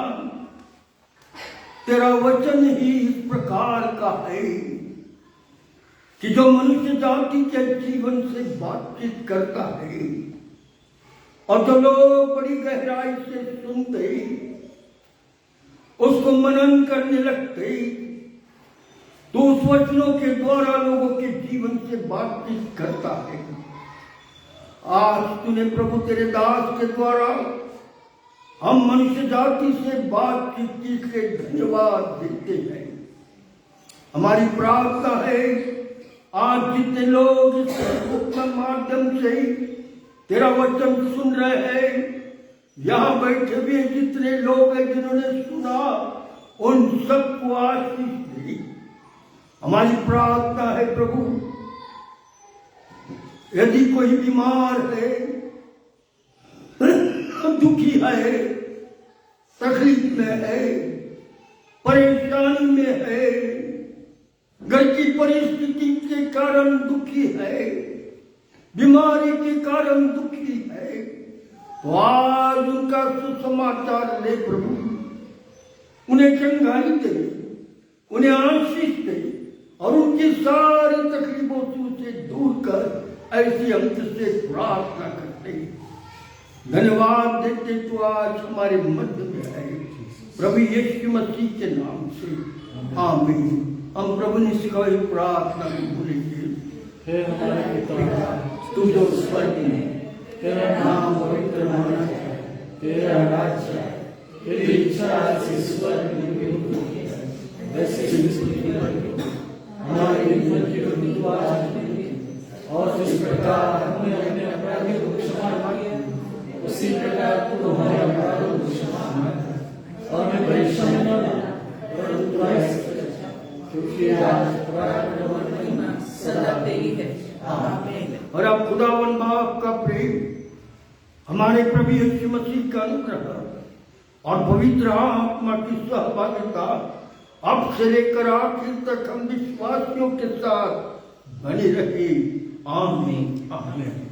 [SPEAKER 1] तेरा वचन ही इस प्रकार का है कि जो मनुष्य जाति के जीवन से बातचीत करता है और जो लोग बड़ी गहराई से सुनते, उसको मनन करने लगते, तो उस वचनों के द्वारा लोगों के जीवन से बातचीत करता है। आज तूने प्रभु तेरे दास के द्वारा हम मनुष्य जाति से बातचीत की के धन्यवाद देते हैं। हमारी प्रार्थना है आज जितने लोग इस फेसबुक के माध्यम से तेरा वचन सुन रहे हैं, यहाँ बैठे हुए जितने लोग हैं जिन्होंने सुना, उन सबको आशीष दे। हमारी प्रार्थना है प्रभु, यदि कोई बीमार है, दुखी है, तकलीफ में है, परेशानी में है, घर की परिस्थिति के कारण दुखी है, बीमारी के कारण दुखी है, तो आज उनका सुसमाचार ले प्रभु, उन्हें चंगाई दे, उन्हें आशीष दे और उनकी सारी तकलीफों से दूर कर, ऐसी हम तुझसे प्रार्थना करते हैं। धन्यवाद देते तो आज हमारे मध्य में है, प्रभु यीशु मसीह के नाम से आमीन। हम प्रभु ने सिखाई प्रार्थना में बोलेंगे,
[SPEAKER 3] हे हमारे पिता
[SPEAKER 1] तू जो स्वर्ग में,
[SPEAKER 3] तेरा नाम पवित्र माना जाए, तेरा राज्य आए, तेरी इच्छा ऐसी स्वर्ग में भी होती है, वैसे ही पृथ्वी पर भी। हमारे जीवन की रोटी को आज हमें दे, और जिस प्रकार हमने अपने अपराधियों को क्षमा किया, उसी प्रकार तू हमारे अपराधों को क्षमा कर, और हमें परीक्षा में न डाल, परंतु बुराई से बचा, क्योंकि आज पराक्रम और महिमा सदा तेरी है। आमीन।
[SPEAKER 1] और अब खुदावन बाप का प्रेम, हमारे प्रभु यीशु मसीह का अनुग्रह और पवित्र आत्मा की सहभागिता अब से लेकर आखिर तक हम विश्वासियों के साथ बनी रहे। आमीन आमीन।